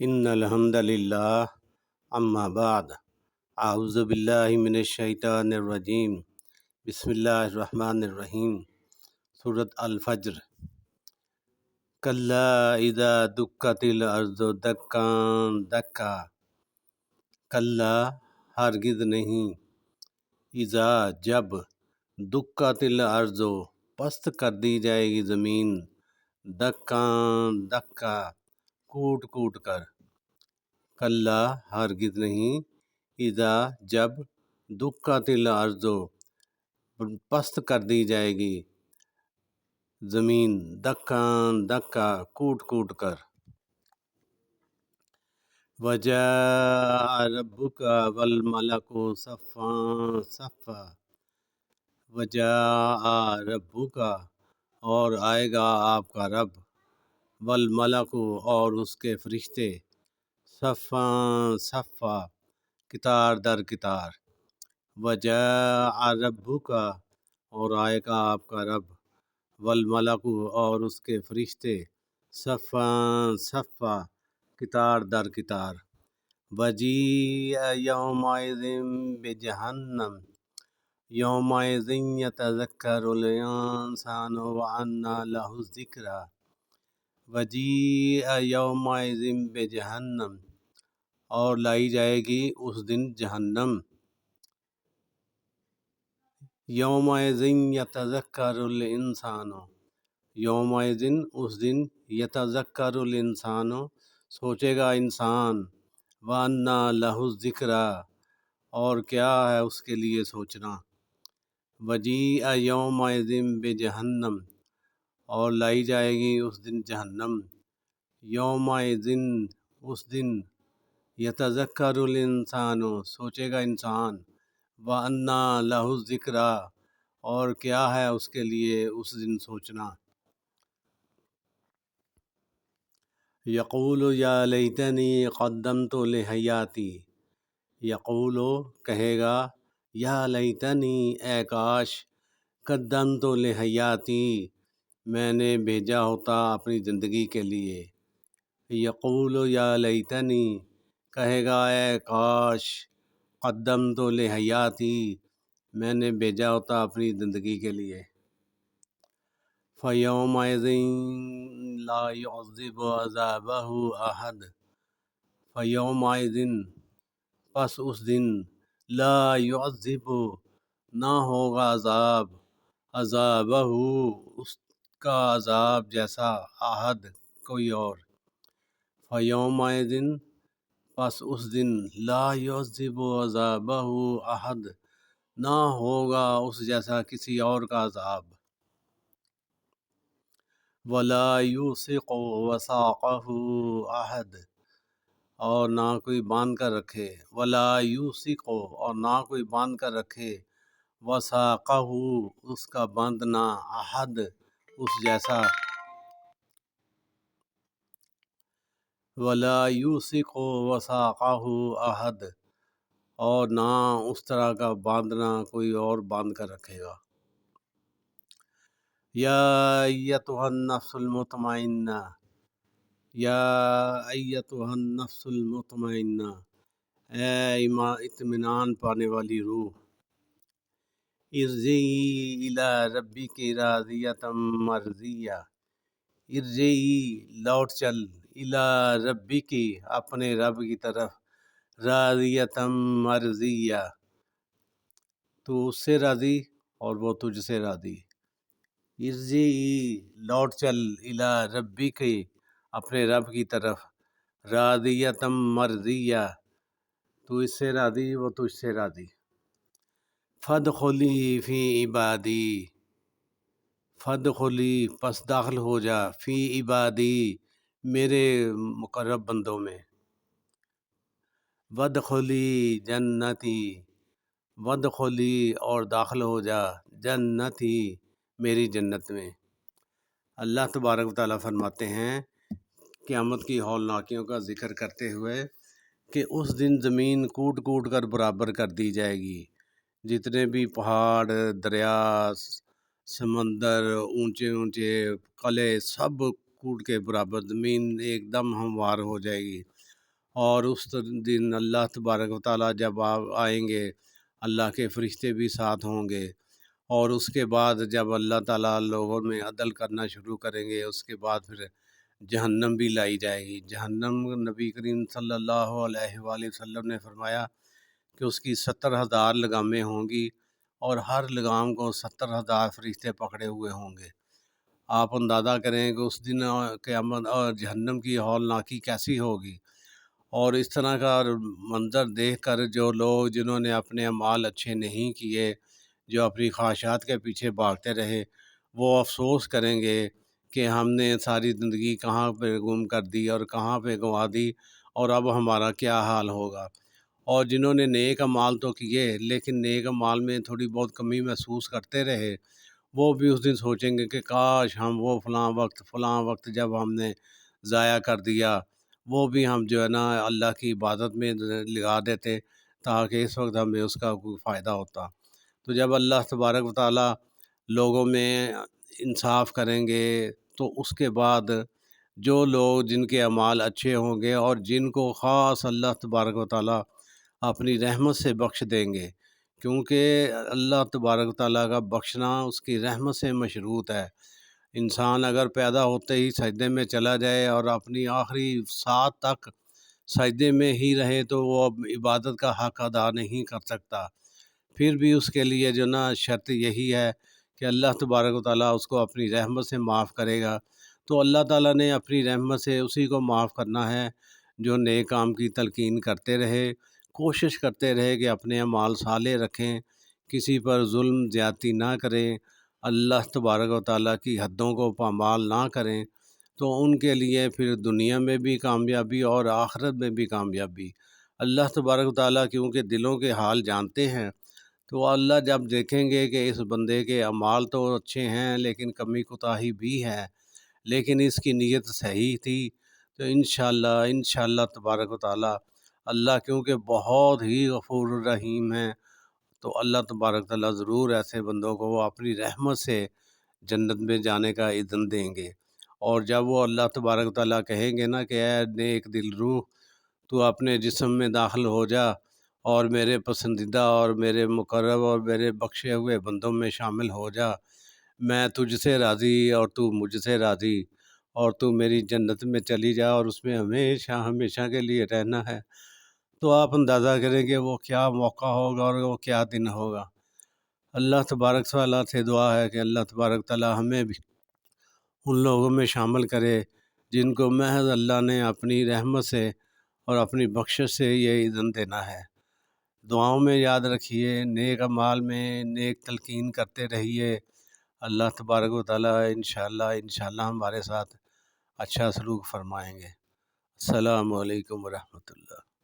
ان الحمد للہ اما بعد اعوذ باللہ من الشیطان الرجیم بسم اللہ الرحمن الرحیم۔ سورۃ الفجر۔ کلا اذا دکت الارض دکا دکا، کلا ہرگز نہیں، اذا جب، دکت الارض پست کر دی جائے گی زمین، دکا دکا کوٹ کوٹ کر، کلا ہرگز نہیں، اذا جب، دکت الارض پست کر دی جائے گی زمین، دکا دکا کوٹ کوٹ کر۔ وجاء ربک والملک صفا صفا، وجاء ربک اور آئے گا آپ کا رب، والملک اور اس کے فرشتے، صفا صفا قطار در قطار، وجاء ربک اور آئے گا آپ کا رب، والملک اور اس کے فرشتے، صفا صفا قطار در قطار، وجیء یومئذ بجہنم، یومئذ یتذکر الانسان وانی لہ الذکریٰ، وجیء یومئذ بجہنم اور لائی جائے گی اس دن جہنم، یومئذ یتذکر الانسان، یومئذ اس دن، یتذکر الانسان سوچے گا انسان، وانی لہ الذکریٰ اور کیا ہے اس کے لیے سوچنا، وجیء یومئذ بجہنم اور لائی جائے گی اس دن جہنم، یومئذ اس دن، یتذکر الانسان سوچے گا انسان، وانی لہ الذکریٰ اور کیا ہے اس کے لیے اس دن سوچنا، یقول یا لیتنی قدمت لحیاتی، یقول کہے گا، یا لیتنی اے کاش، قدمت لحیاتی میں نے بھیجا ہوتا اپنی زندگی کے لیے، یقول یا لیتنی کہے گا اے کاش، قدمت لحیاتی میں نے بھیجا ہوتا اپنی زندگی کے لیے، فیومئذ لا یعذب عذابہ احد، فیومئذ پس اس دن، لا یعذب نہ ہوگا عذاب، عذابہ اس کا عذاب جیسا، احد کوئی اور، فیومئذ پس اس دن، لا یعذب عذابہ احد نہ ہوگا اس جیسا کسی اور کا عذاب، ولا یوثق وثاقہ احد اور نہ کوئی باندھ کر رکھے، ولا یوثق اور نہ کوئی باندھ کر رکھے، وثاقہ اس کا باندھنا، احد اس جیسا، ولا یوثق وثاقہ احد اور نہ اس طرح کا باندھنا کوئی اور باندھ کر رکھے گا، یا ایتھا النفس المطمئنہ، یا ایتھا النفس المطمئنہ اے اطمینان پانے والی روح، ارجعی الی ربک راضیۃ مرضیہ، ارجعی لوٹ چل، الی ربک اپنے رب کی طرف، راضیۃ مرضیہ تو اس سے راضی اور وہ تجھ سے راضی، ارجعی لوٹ چل، الی ربک اپنے رب کی طرف، راضیۃ مرضیہ تو اس سے راضی وہ تجھ سے راضی، فادخلی فی عبادی، فادخلی پس داخل ہو جا، فی عبادی میرے مقرب بندوں میں، وادخلی جنتی، وادخلی اور داخل ہو جا، جنتی میری جنت میں۔ اللہ تبارک و تعالیٰ فرماتے ہیں قیامت کی ہولناکیوں کا ذکر کرتے ہوئے کہ اس دن زمین کوٹ کوٹ کر برابر کر دی جائے گی، جتنے بھی پہاڑ، دریا، سمندر، اونچے اونچے قلعے سب کوٹ کے برابر، زمین ایک دم ہموار ہو جائے گی، اور اس دن اللہ تبارک و تعالیٰ جب آپ آئیں گے، اللہ کے فرشتے بھی ساتھ ہوں گے، اور اس کے بعد جب اللہ تعالیٰ لوگوں میں عدل کرنا شروع کریں گے، اس کے بعد پھر جہنم بھی لائی جائے گی۔ جہنم، نبی کریم صلی اللہ علیہ وآلہ وسلم نے فرمایا کہ اس کی 70,000 لگامیں ہوں گی، اور ہر لگام کو 70,000 فرشتے پکڑے ہوئے ہوں گے۔ آپ اندازہ کریں کہ اس دن قیامت اور جہنم کی ہولناکی کیسی ہوگی۔ اور اس طرح کا منظر دیکھ کر جو لوگ جنہوں نے اپنے اعمال اچھے نہیں کیے، جو اپنی خواہشات کے پیچھے بھاگتے رہے، وہ افسوس کریں گے کہ ہم نے ساری زندگی کہاں پہ گم کر دی اور کہاں پہ گنوا دی، اور اب ہمارا کیا حال ہوگا۔ اور جنہوں نے نیک اعمال تو کیے لیکن نیک اعمال میں تھوڑی بہت کمی محسوس کرتے رہے، وہ بھی اس دن سوچیں گے کہ کاش ہم وہ فلاں وقت جب ہم نے ضائع کر دیا، وہ بھی ہم جو ہے نا اللہ کی عبادت میں لگا دیتے، تاکہ اس وقت ہمیں اس کا کوئی فائدہ ہوتا۔ تو جب اللہ تبارک و تعالیٰ لوگوں میں انصاف کریں گے، تو اس کے بعد جو لوگ جن کے اعمال اچھے ہوں گے اور جن کو خاص اللہ تبارک و تعالیٰ اپنی رحمت سے بخش دیں گے، کیونکہ اللہ تبارک و تعالیٰ کا بخشنا اس کی رحمت سے مشروط ہے۔ انسان اگر پیدا ہوتے ہی سجدے میں چلا جائے اور اپنی آخری ساتھ تک سجدے میں ہی رہے، تو وہ اب عبادت کا حق ادا نہیں کر سکتا۔ پھر بھی اس کے لیے جو نا شرط یہی ہے کہ اللہ تبارک و تعالیٰ اس کو اپنی رحمت سے معاف کرے گا۔ تو اللہ تعالیٰ نے اپنی رحمت سے اسی کو معاف کرنا ہے جو نیک کام کی تلقین کرتے رہے، کوشش کرتے رہے کہ اپنے اعمال صالح رکھیں، کسی پر ظلم زیادتی نہ کریں، اللہ تبارک و تعالیٰ کی حدوں کو پامال نہ کریں، تو ان کے لیے پھر دنیا میں بھی کامیابی اور آخرت میں بھی کامیابی۔ اللہ تبارک و تعالیٰ کیونکہ دلوں کے حال جانتے ہیں، تو اللہ جب دیکھیں گے کہ اس بندے کے اعمال تو اچھے ہیں لیکن کمی کوتاہی بھی ہے، لیکن اس کی نیت صحیح تھی، تو انشاءاللہ تبارک و تعالیٰ اللہ کیونکہ بہت ہی غفور الرحیم ہے، تو اللہ تبارک و تعالیٰ ضرور ایسے بندوں کو وہ اپنی رحمت سے جنت میں جانے کا اذن دیں گے۔ اور جب وہ اللہ تبارک و تعالیٰ کہیں گے نا کہ اے نیک دل روح، تو اپنے جسم میں داخل ہو جا اور میرے پسندیدہ اور میرے مقرب اور میرے بخشے ہوئے بندوں میں شامل ہو جا، میں تجھ سے راضی اور تو مجھ سے راضی، اور تو میری جنت میں چلی جا اور اس میں ہمیشہ ہمیشہ کے لیے رہنا ہے۔ تو آپ اندازہ کریں کہ وہ کیا موقع ہوگا اور وہ کیا دن ہوگا۔ اللہ تبارک تعالیٰ سے دعا ہے کہ اللہ تبارک تعالیٰ ہمیں بھی ان لوگوں میں شامل کرے جن کو محض اللہ نے اپنی رحمت سے اور اپنی بخشش سے یہ اذن دینا ہے۔ دعاؤں میں یاد رکھیے، نیک اعمال میں نیک تلقین کرتے رہیے، اللہ تبارک و تعالیٰ انشاءاللہ ہمارے ساتھ اچھا سلوک فرمائیں گے۔ السلام علیکم ورحمۃ اللہ۔